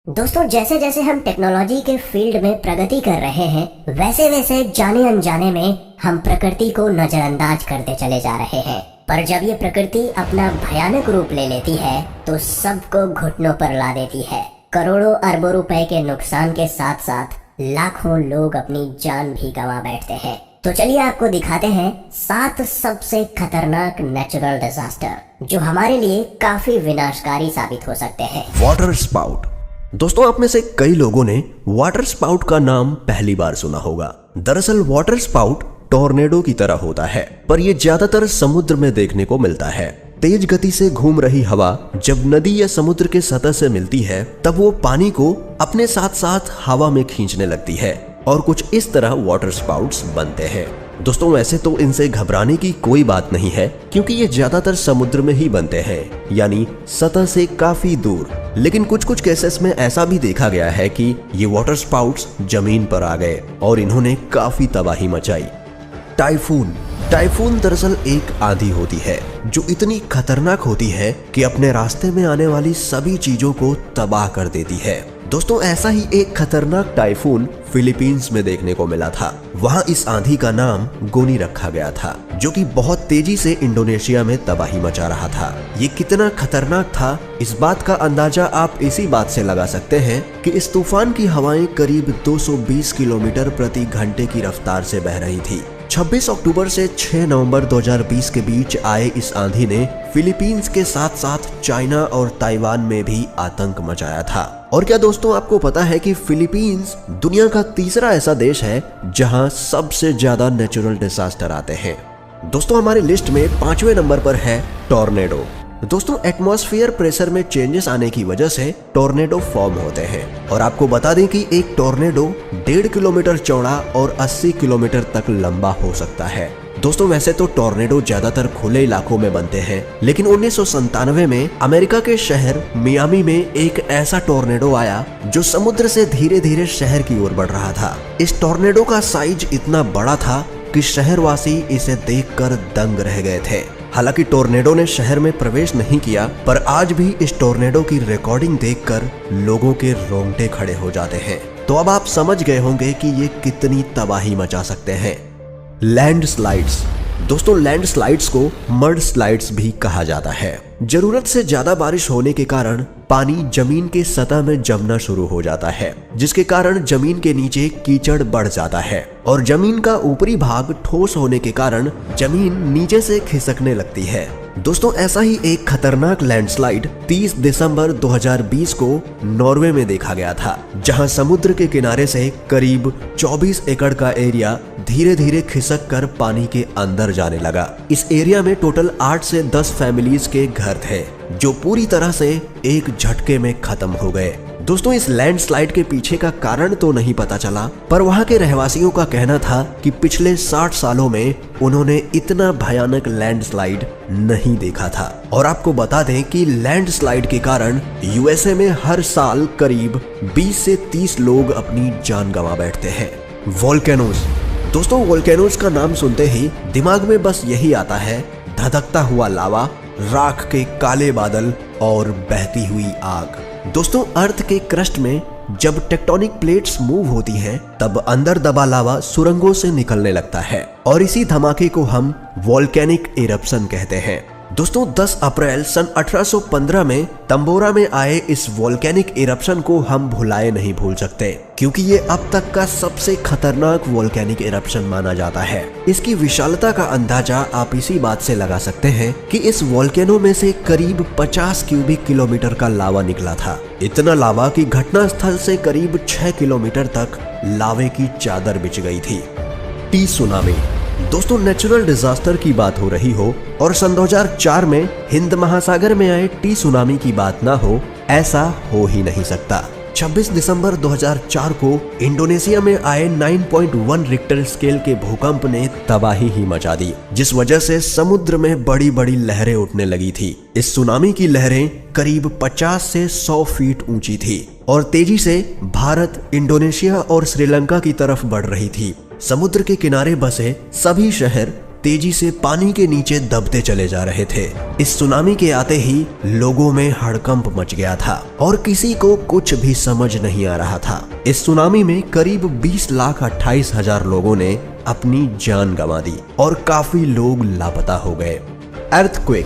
दोस्तों, जैसे जैसे हम टेक्नोलॉजी के फील्ड में प्रगति कर रहे हैं, वैसे वैसे जाने अनजाने में हम प्रकृति को नजरअंदाज करते चले जा रहे हैं। पर जब ये प्रकृति अपना भयानक रूप ले लेती है तो सबको घुटनों पर ला देती है। करोड़ों अरबों रुपए के नुकसान के साथ साथ लाखों लोग अपनी जान भी गंवा बैठते हैं। तो चलिए आपको दिखाते हैं 7 सबसे खतरनाक नेचुरल डिजास्टर जो हमारे लिए काफी विनाशकारी साबित हो सकते हैं। Water spout. दोस्तों, आप में से कई लोगों ने वाटर स्पाउट का नाम पहली बार सुना होगा। दरअसल वाटर स्पाउट टॉर्नेडो की तरह होता है, पर यह ज्यादातर समुद्र में देखने को मिलता है। तेज गति से घूम रही हवा जब नदी या समुद्र के सतह से मिलती है, तब वो पानी को अपने साथ साथ हवा में खींचने लगती है और कुछ इस तरह वाटर स्पाउट्स बनते हैं। दोस्तों, वैसे तो इनसे घबराने की कोई बात नहीं है, क्योंकि ये ज्यादातर समुद्र में ही बनते हैं, यानी सतह से काफी दूर। लेकिन कुछ कुछ केसेस में ऐसा भी देखा गया है कि ये वाटर स्पाउट्स जमीन पर आ गए और इन्होंने काफी तबाही मचाई। टाइफून दरअसल एक आंधी होती है जो इतनी खतरनाक होती है कि अपने रास्ते में आने वाली सभी चीजों को तबाह कर देती है। दोस्तों, ऐसा ही एक खतरनाक टाइफून फिलीपींस में देखने को मिला था। वहां इस आंधी का नाम गोनी रखा गया था, जो कि बहुत तेजी से इंडोनेशिया में तबाही मचा रहा था। ये कितना खतरनाक था, इस बात का अंदाजा आप इसी बात से लगा सकते हैं कि इस तूफान की हवाएं करीब 220 किलोमीटर प्रति घंटे की रफ्तार से बह रही थी। 26 अक्टूबर से 6 नवंबर 2020 के बीच आए इस आंधी ने फिलीपींस के साथ साथ चाइना और ताइवान में भी आतंक मचाया था। और क्या दोस्तों, आपको पता है कि फिलीपींस दुनिया का तीसरा ऐसा देश है जहां सबसे ज्यादा नेचुरल डिजास्टर आते हैं। दोस्तों, हमारी लिस्ट में 5वें नंबर पर है टॉर्नेडो। दोस्तों, एटमॉस्फेयर प्रेशर में चेंजेस आने की वजह से टॉर्नेडो फॉर्म होते हैं। और आपको बता दें कि एक टॉर्नेडो 1.5 किलोमीटर चौड़ा और 80 किलोमीटर तक लंबा हो सकता है। दोस्तों, वैसे तो टॉर्नेडो ज्यादातर खुले इलाकों में बनते हैं, लेकिन 1997 में अमेरिका के शहर मियामी में एक ऐसा टॉर्नेडो आया जो समुद्र से धीरे धीरे शहर की ओर बढ़ रहा था। इस टॉर्नेडो का साइज इतना बड़ा था कि शहरवासी इसे देखकर दंग रह गए थे। हालांकि टॉर्नेडो ने शहर में प्रवेश नहीं किया, पर आज भी इस टॉर्नेडो की रिकॉर्डिंग देखकर लोगों के रोंगटे खड़े हो जाते हैं। तो अब आप समझ गए होंगे कि ये कितनी तबाही मचा सकते हैं। लैंडस्लाइड्स। दोस्तों, लैंडस्लाइड्स को मड स्लाइड्स भी कहा जाता है। जरूरत से ज्यादा बारिश होने के कारण पानी जमीन के सतह में जमना शुरू हो जाता है, जिसके कारण जमीन के नीचे कीचड़ बढ़ जाता है और जमीन का ऊपरी भाग ठोस होने के कारण जमीन नीचे से खिसकने लगती है। दोस्तों, ऐसा ही एक खतरनाक लैंडस्लाइड 30 दिसंबर 2020 को नॉर्वे में देखा गया था, जहां समुद्र के किनारे से करीब 24 एकड़ का एरिया धीरे धीरे खिसक कर पानी के अंदर जाने लगा। इस एरिया में टोटल 8 से 10 फैमिलीज के घर थे, जो पूरी तरह से एक झटके में खत्म हो गए। दोस्तों, इस लैंडस्लाइड के पीछे का कारण तो नहीं पता चला, पर वहां के रहवासियों का कहना था कि पिछले 60 सालों में उन्होंने इतना भयानक लैंडस्लाइड नहीं देखा था। और आपको बता दें कि लैंडस्लाइड के कारण यूएसए में हर साल करीब 20 से 30 लोग अपनी जान गंवा बैठते हैं। वोल्केनोज। दोस्तों, वोल्केनोज का नाम सुनते ही दिमाग में बस यही आता है, धधकता हुआ लावा, राख के काले बादल और बहती हुई आग। दोस्तों, अर्थ के क्रस्ट में जब टेक्टोनिक प्लेट्स मूव होती हैं, तब अंदर दबा लावा सुरंगों से निकलने लगता है और इसी धमाके को हम वोल्केनिक इरप्शन कहते हैं। दोस्तों, 10 अप्रैल सन 1815 में तंबोरा में आए इस वोल्केनिक इरप्शन को हम भुलाए नहीं भूल सकते, क्योंकि ये अब तक का सबसे खतरनाक वोल्केनिक इरप्शन माना जाता है। इसकी विशालता का अंदाजा आप इसी बात से लगा सकते हैं कि इस वोल्केनो में से करीब 50 क्यूबिक किलोमीटर का लावा निकला था। इतना लावा कि घटना स्थल से करीब 6 किलोमीटर तक लावे की चादर बिछ गई थी। T tsunami. दोस्तों, नेचुरल डिजास्टर की बात हो रही हो और सन 2004 में हिंद महासागर में आए टी सुनामी की बात ना हो, ऐसा हो ही नहीं सकता। 26 दिसंबर 2004 को इंडोनेशिया में आए 9.1 रिक्टर स्केल के भूकंप ने तबाही ही मचा दी, जिस वजह से समुद्र में बड़ी बड़ी लहरें उठने लगी थी। इस सुनामी की लहरें करीब 50 से 100 फीट ऊंची थी और तेजी से भारत, इंडोनेशिया और श्रीलंका की तरफ बढ़ रही थी। समुद्र के किनारे बसे सभी शहर तेजी से पानी के नीचे दबते चले जा रहे थे। इस सुनामी के आते ही लोगों में हड़कंप मच गया था और किसी को कुछ भी समझ नहीं आ रहा था। इस सुनामी में करीब 20,28,000 लोगों ने अपनी जान गंवा दी और काफी लोग लापता हो गए। अर्थक्वेक।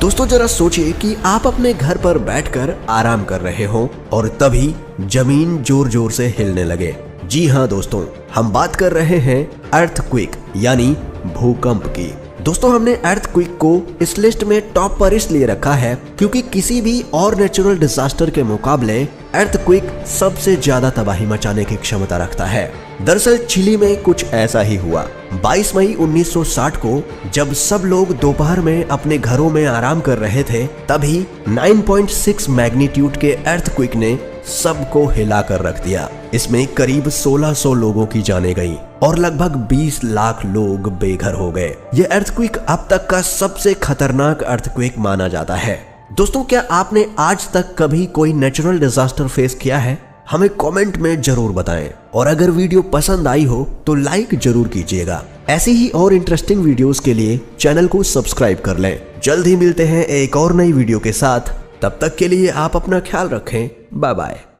दोस्तों जरा सोचिए कि आप अपने घर पर बैठकर आराम कर रहे हो और तभी जमीन जोर जोर से हिलने लगे। जी हाँ दोस्तों, हम बात कर रहे हैं अर्थक्वेक यानी भूकंप की। दोस्तों हमने अर्थक्वेक को इस लिस्ट में टॉप पर इसलिए रखा है क्योंकि किसी भी और नेचुरल डिजास्टर के मुकाबले अर्थक्वेक सबसे ज्यादा तबाही मचाने की क्षमता रखता है। दरअसल चिली में कुछ ऐसा ही हुआ। 22 मई 1960 को जब सब लोग दोपहर में अपने घरों में आराम कर रहे थे, तभी 9.6 मैग्नीट्यूड के अर्थक्वेक ने सबको हिलाकर रख दिया। इसमें करीब 1600 लोगों की जानें गईं और लगभग 20 लाख लोग बेघर हो गए। यह अर्थक्वेक अब तक का सबसे खतरनाक अर्थक्वेक माना जाता है। दोस्तों क्या आपने आज तक कभी कोई नेचुरल डिजास्टर फेस किया है? हमें कमेंट में जरूर बताएं और अगर वीडियो पसंद आई हो तो लाइक जरूर कीजिएगा। ऐसी ही और इंटरेस्टिंग वीडियोस के लिए चैनल को सब्सक्राइब कर लें। जल्द ही मिलते हैं एक और नई वीडियो के साथ। तब तक के लिए आप अपना ख्याल रखें। Bye bye.